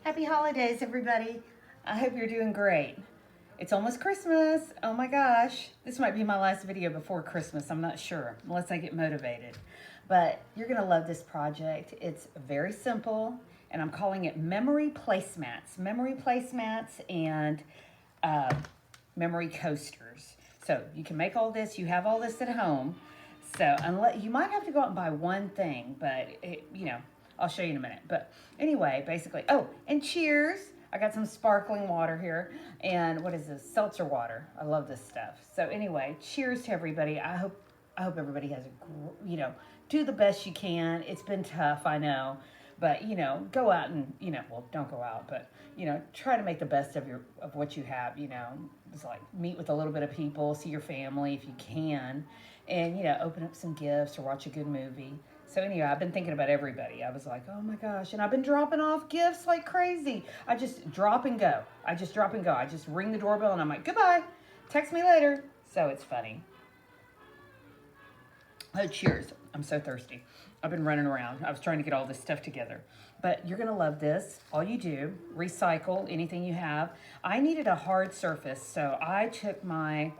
Happy holidays, everybody. I hope you're doing great. It's almost Christmas. Oh my gosh. This might be my last video before Christmas. I'm not sure, unless I get motivated. But you're going to love this project. It's very simple, and I'm calling it Memory Placemats. Memory Placemats and uh, memory coasters. So you can make all this. You have all this at home. So unless you might have to go out and buy one thing, but I'll show you in a minute. But anyway, basically, oh, and cheers. I got some sparkling water here. And what is this? Seltzer water. I love this stuff. So anyway, cheers to everybody. I hope everybody has do the best you can. It's been tough, I know. But go out and well, don't go out, but try to make the best of what you have. It's like meet with a little bit of people, see your family if you can, and open up some gifts or watch a good movie. So anyway, I've been thinking about everybody. I was like, oh my gosh, and I've been dropping off gifts like crazy. I just drop and go. I just drop and go. I just ring the doorbell and I'm like, goodbye. Text me later. So it's funny. Oh, cheers. I'm so thirsty. I've been running around. I was trying to get all this stuff together. But you're going to love this. All you do, recycle anything you have. I needed a hard surface, so I took my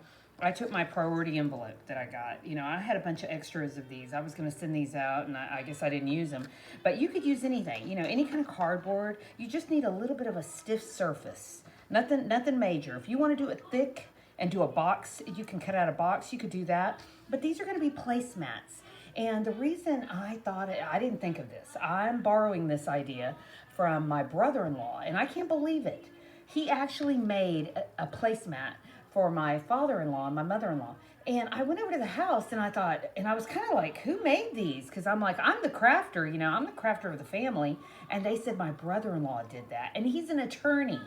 priority envelope that I got. I had a bunch of extras of these. I was going to send these out, and I guess I didn't use them. But you could use anything. Any kind of cardboard. You just need a little bit of a stiff surface. Nothing major. If you want to do it thick and do a box, you can cut out a box. You could do that. But these are going to be placemats. And the reason I didn't think of this, I'm borrowing this idea from my brother-in-law, and I can't believe it. He actually made a placemat for my father-in-law and my mother-in-law. And I went over to the house and I thought, and I was kind of like, who made these? Because I'm like, I'm the crafter, I'm the crafter of the family. And they said my brother-in-law did that. And he's an attorney.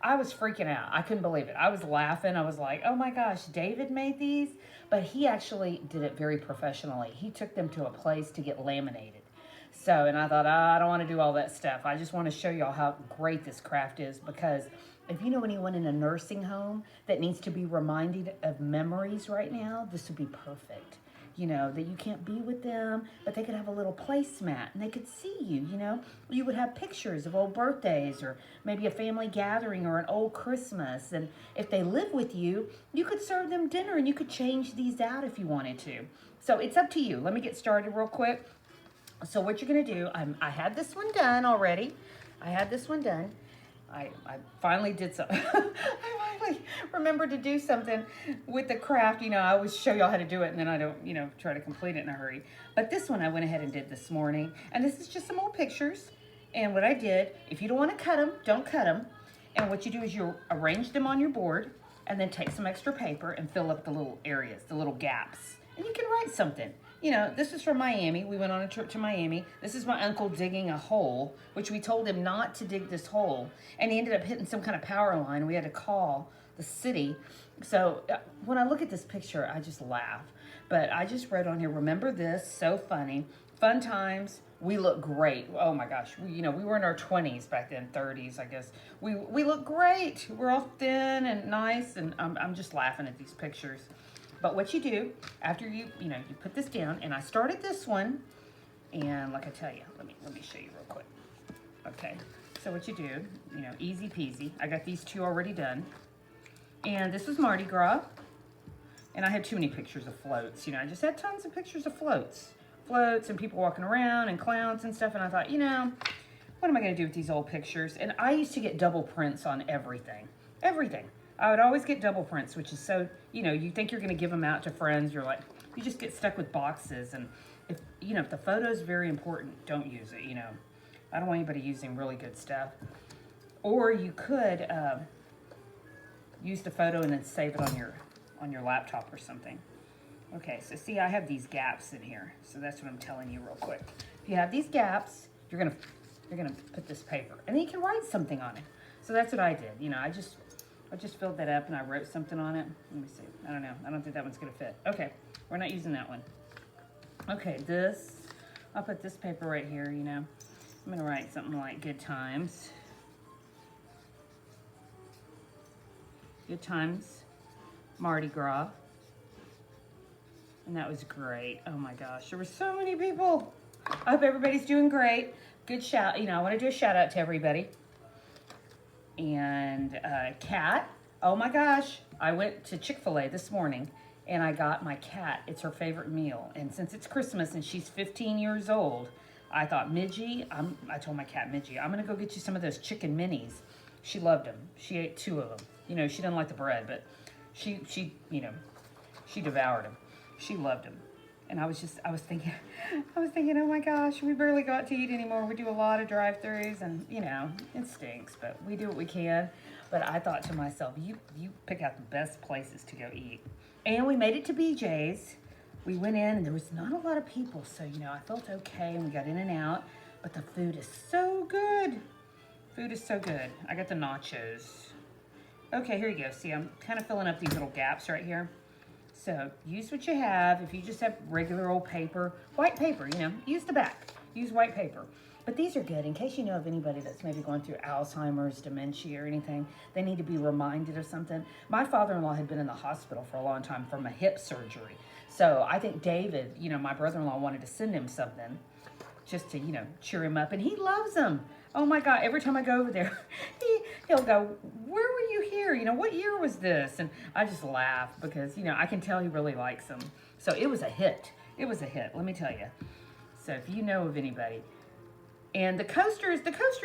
I was freaking out. I couldn't believe it. I was laughing. I was like, oh my gosh, David made these? But he actually did it very professionally. He took them to a place to get laminated. So, and I thought, I don't want to do all that stuff. I just want to show y'all how great this craft is, because if you know anyone in a nursing home that needs to be reminded of memories right now, this would be perfect. That you can't be with them, but they could have a little placemat and they could see you, You would have pictures of old birthdays or maybe a family gathering or an old Christmas. And if they live with you, you could serve them dinner and you could change these out if you wanted to. So it's up to you. Let me get started real quick. So what you're going to do, I had this one done already. I had this one done. I finally did something. I finally remembered to do something with the craft. I always show y'all how to do it and then I don't, try to complete it in a hurry. But this one I went ahead and did this morning. And this is just some old pictures. And what I did, if you don't want to cut them, don't cut them. And what you do is you arrange them on your board and then take some extra paper and fill up the little areas, the little gaps. And you can write something. This is from Miami. We went on a trip to Miami. This is my uncle digging a hole, which we told him not to dig this hole. And he ended up hitting some kind of power line. We had to call the city. So when I look at this picture, I just laugh. But I just wrote on here, remember this, so funny. Fun times. We look great. Oh my gosh. We were in our 20s back then, 30s, I guess. We look great. We're all thin and nice. And I'm just laughing at these pictures. But what you do after you put this down, and I started this one, and like I tell you, let me show you real quick. Okay, so what you do, easy peasy. I got these two already done, and this is Mardi Gras, and I had too many pictures of floats. I just had tons of pictures of floats and people walking around and clowns and stuff, and I thought, what am I going to do with these old pictures? And I used to get double prints on everything. I would always get double prints, which is so, you think you're going to give them out to friends. You're like, you just get stuck with boxes. And if the photo is very important, don't use it, I don't want anybody using really good stuff. Or you could use the photo and then save it on your laptop or something. Okay, so see, I have these gaps in here. So that's what I'm telling you real quick. If you have these gaps, you're gonna put this paper. And then you can write something on it. So that's what I did. I just filled that up and I wrote something on it. Let me see. I don't know. I don't think that one's going to fit. Okay. We're not using that one. Okay. I'll put this paper right here, I'm going to write something like good times. Good times. Mardi Gras. And that was great. Oh my gosh. There were so many people. I hope everybody's doing great. Good shout. I want to do a shout out to everybody. And cat, oh my gosh, I went to Chick-fil-A this morning and I got my cat, it's her favorite meal. And since it's Christmas and she's 15 years old, I thought, Midgie, I told my cat, Midgie, I'm gonna go get you some of those chicken minis. She loved them. She ate 2 of them. You know, she didn't like the bread, but she devoured them. She loved them. And I was thinking, oh my gosh, we barely got to eat anymore. We do a lot of drive-thrus, and you know, it stinks, but we do what we can. But I thought to myself, you pick out the best places to go eat. And we made it to BJ's. We went in, and there was not a lot of people, so you know, I felt okay, and we got in and out. But the food is so good. Food is so good. I got the nachos. Okay, here you go. See, I'm kind of filling up these little gaps right here. So use what you have. If you just have regular old paper, white paper, you know, use the back. Use white paper. But these are good in case you know of anybody that's maybe going through Alzheimer's, dementia, or anything. They need to be reminded of something. My father-in-law had been in the hospital for a long time from a hip surgery. So I think David, you know, my brother-in-law wanted to send him something just to, you know, cheer him up. And he loves them. Oh my God, every time I go over there, he'll go, where were you here? You know, what year was this? And I just laugh because, you know, I can tell he really likes them. So it was a hit. It was a hit, let me tell you. So if you know of anybody. And the coasters,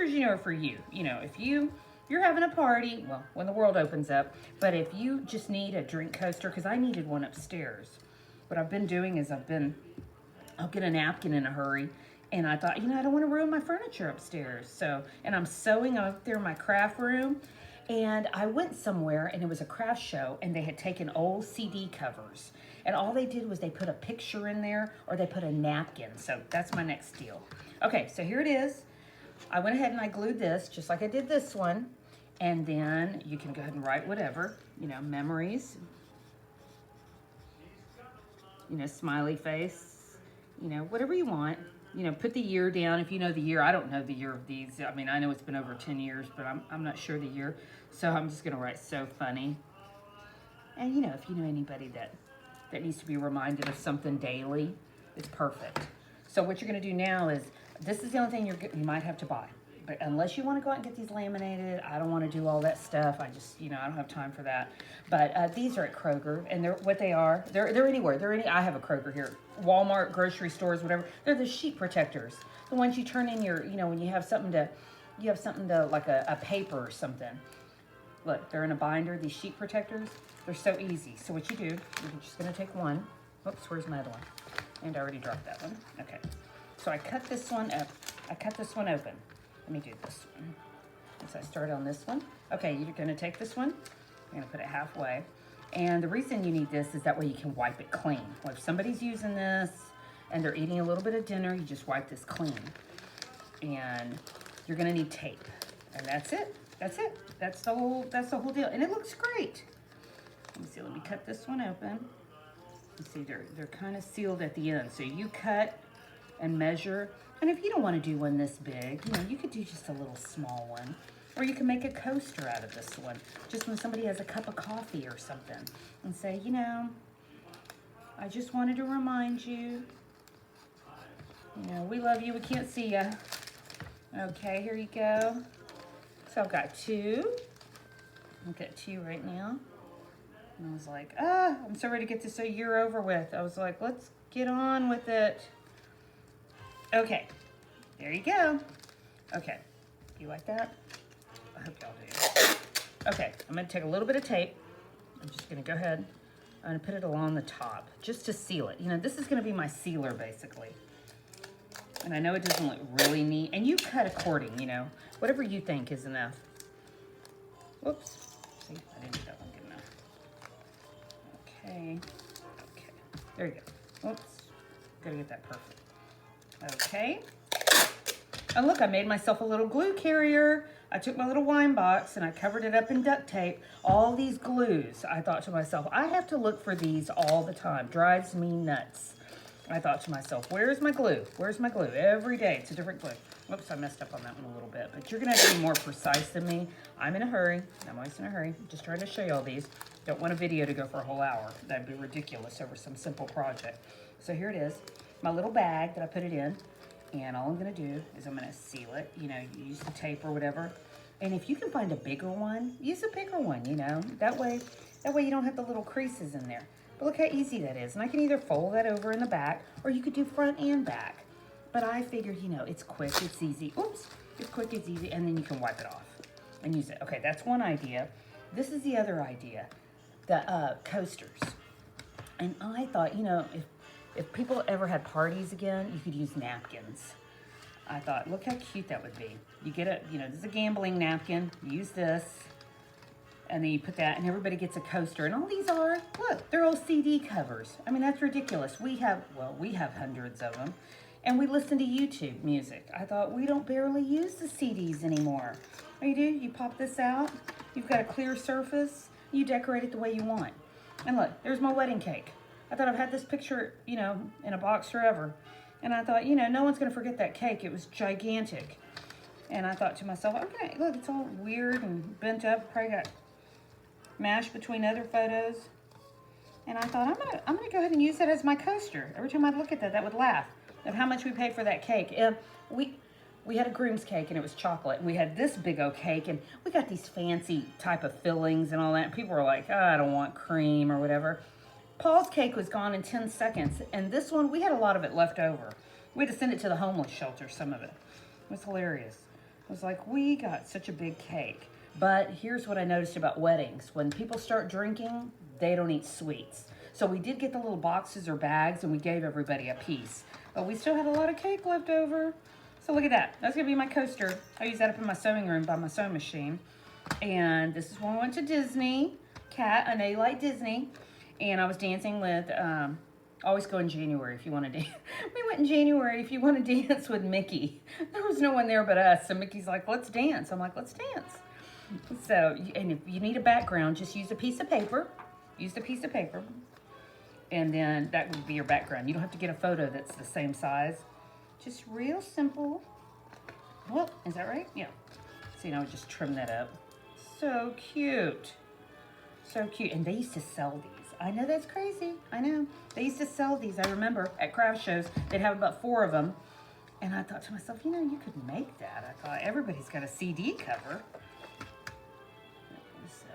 you know, are for you. You know, if you're having a party, well, when the world opens up, but if you just need a drink coaster, because I needed one upstairs. What I've been doing is I'll get a napkin in a hurry. And I thought, you know, I don't want to ruin my furniture upstairs. So, and I'm sewing up there in my craft room. And I went somewhere and it was a craft show and they had taken old CD covers. And all they did was they put a picture in there or they put a napkin. So that's my next deal. Okay, so here it is. I went ahead and I glued this just like I did this one. And then you can go ahead and write whatever, you know, memories, you know, smiley face, you know, whatever you want. You know, put the year down if you know the year. I don't know the year of these. I mean, I know it's been over 10 years, but I'm not sure the year. So I'm just going to write so funny. And, you know, if you know anybody that needs to be reminded of something daily, it's perfect. So what you're going to do now is, this is the only thing you might have to buy. But unless you want to go out and get these laminated, I don't want to do all that stuff. I just, you know, I don't have time for that. But these are at Kroger, and they're anywhere. I have a Kroger here. Walmart, grocery stores, whatever. They're the sheet protectors. The ones you turn in your, you know, when you have something to like a paper or something. Look, they're in a binder, these sheet protectors. They're so easy. So what you do, you're just going to take one. Oops, where's my other one? And I already dropped that one. Okay. So I cut this one up. I cut this one open. Let me do this one. So I start on this one. Okay, you're going to take this one. You're going to put it halfway. And the reason you need this is that way you can wipe it clean. Well, if somebody's using this and they're eating a little bit of dinner, you just wipe this clean. And you're going to need tape. And that's it. That's it. That's the whole deal. And it looks great. Let me see. Let me cut this one open. You see, they're kind of sealed at the end. So you cut and measure. And if you don't want to do one this big, you know, you could do just a little small one. Or you can make a coaster out of this one. Just when somebody has a cup of coffee or something. And say, you know, I just wanted to remind you. You know, we love you. We can't see you. Okay, here you go. So I've got 2. I've got 2 right now. And I was like, I'm so ready to get this a year over with. I was like, let's get on with it. Okay, there you go. Okay, you like that? I hope y'all do. Okay, I'm gonna take a little bit of tape. I'm just gonna go ahead. I'm gonna put it along the top just to seal it. You know, this is gonna be my sealer basically. And I know it doesn't look really neat. And you cut according, you know, whatever you think is enough. Whoops, see, I didn't do that one good enough. Okay, there you go. Oops, gotta get that perfect. Okay. And look, I made myself a little glue carrier. I took my little wine box and I covered it up in duct tape. All these glues, I thought to myself, I have to look for these all the time. Drives me nuts. I thought to myself, where's my glue? Where's my glue? Every day, it's a different glue. Whoops, I messed up on that one a little bit. But you're going to have to be more precise than me. I'm in a hurry. I'm always in a hurry. Just trying to show you all these. Don't want a video to go for a whole hour. That'd be ridiculous over some simple project. So here it is. My little bag that I put it in. And all I'm going to do is I'm going to seal it. You know, you use the tape or whatever. And if you can find a bigger one, use a bigger one, you know. That way you don't have the little creases in there. But look how easy that is. And I can either fold that over in the back, or you could do front and back. But I figured, you know, it's quick, it's easy. Oops, it's quick, it's easy, and then you can wipe it off and use it. Okay, that's one idea. This is the other idea, the coasters. And I thought, you know, if people ever had parties again, you could use napkins. I thought, look how cute that would be. You get a, you know, this is a gambling napkin. Use this, and then you put that, and everybody gets a coaster. And all these are, look, they're all CD covers. I mean, that's ridiculous. We have hundreds of them, and we listen to YouTube music. I thought, we don't barely use the CDs anymore. What you do, you pop this out. You've got a clear surface. You decorate it the way you want. And look, there's my wedding cake. I thought I've had this picture, you know, in a box forever. And I thought, you know, no one's going to forget that cake. It was gigantic. And I thought to myself, okay, look, it's all weird and bent up. Probably got mashed between other photos. And I thought, I'm gonna go ahead and use that as my coaster. Every time I'd look at that, that would laugh at how much we paid for that cake. We had a groom's cake, and it was chocolate. And we had this big old cake, and we got these fancy type of fillings and all that. People were like, oh, I don't want cream or whatever. Paul's cake was gone in 10 seconds, and this one, we had a lot of it left over. We had to send it to the homeless shelter, some of it. It was hilarious. It was like, we got such a big cake. But here's what I noticed about weddings. When people start drinking, they don't eat sweets. So we did get the little boxes or bags, and we gave everybody a piece. But we still had a lot of cake left over. So look at that. That's going to be my coaster. I use that up in my sewing room by my sewing machine. And this is when we went to Disney. Kat, I know you like Disney. And I was dancing with, always go in January if you want to dance. We went in January if you want to dance with Mickey. There was no one there but us. So Mickey's like, let's dance. I'm like, let's dance. So, and if you need a background, just use a piece of paper. Use the piece of paper. And then that would be your background. You don't have to get a photo that's the same size. Just real simple. Well, is that right? Yeah. See, now I just trim that up. So cute. So cute. And they used to sell these. I know that's crazy. I know. They used to sell these. I remember at craft shows, they'd have about 4 of them. And I thought to myself, you know, you could make that. I thought, everybody's got a CD cover. So,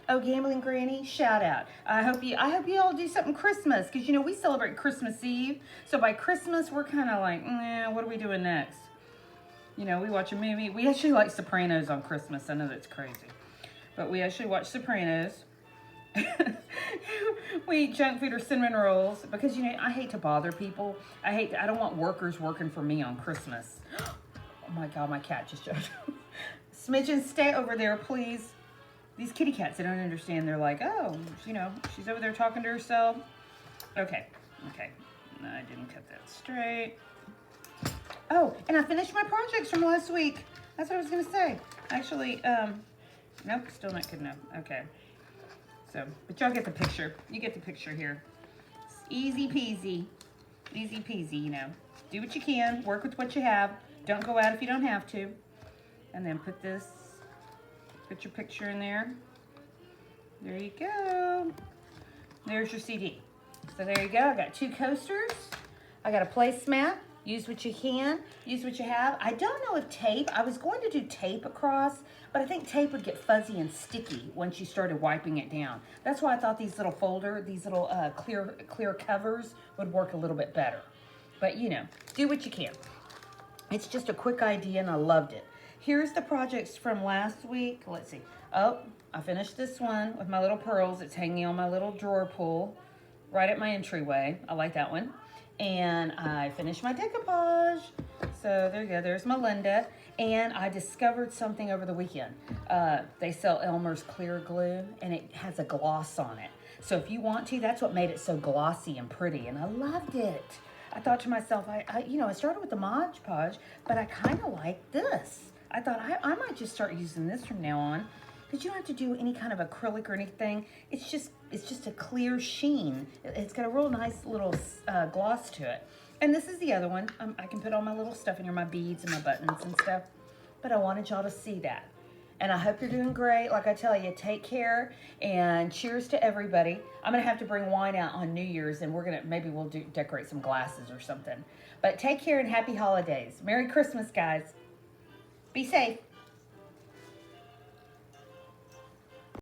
oh, Gambling Granny, shout out. I hope you all do something Christmas, because, you know, we celebrate Christmas Eve. So by Christmas, we're kind of like, what are we doing next? You know, we watch a movie. We actually like Sopranos on Christmas. I know that's crazy. But we actually watch Sopranos. We eat junk food or cinnamon rolls because, you know, I hate to bother people. I don't want workers working for me on Christmas. Oh my God, my cat just jumped. Smidgen, stay over there, please. These kitty cats, they don't understand. They're like, oh, you know, she's over there talking to herself. Okay. No, I didn't cut that straight. Oh, and I finished my projects from last week. That's what I was going to say. Actually, nope, still not good enough. Okay. So, but y'all get the picture. You get the picture here. It's easy peasy. Easy peasy, you know. Do what you can. Work with what you have. Don't go out if you don't have to. And then put your picture in there. There you go. There's your CD. So there you go. I got 2 coasters. I got a placemat. Use what you can. Use what you have. I don't know if tape. I was going to do tape across, but I think tape would get fuzzy and sticky once you started wiping it down. That's why I thought these little clear covers would work a little bit better. But, you know, do what you can. It's just a quick idea, and I loved it. Here's the projects from last week. Let's see. Oh, I finished this one with my little pearls. It's hanging on my little drawer pull right at my entryway. I like that one. And I finished my decoupage. So there you go. There's my Linda. And I discovered something over the weekend. They sell Elmer's clear glue, and it has a gloss on it. So if you want to, that's what made it so glossy and pretty. And I loved it. I thought to myself, I started with the Mod Podge, but I kind of like this. I thought I might just start using this from now on. Because you don't have to do any kind of acrylic or anything. It's just a clear sheen. It's got a real nice little gloss to it. And this is the other one. I can put all my little stuff in here, my beads and my buttons and stuff. But I wanted y'all to see that. And I hope you're doing great. Like I tell you, take care and cheers to everybody. I'm going to have to bring wine out on New Year's, and maybe we'll decorate some glasses or something. But take care and happy holidays. Merry Christmas, guys. Be safe.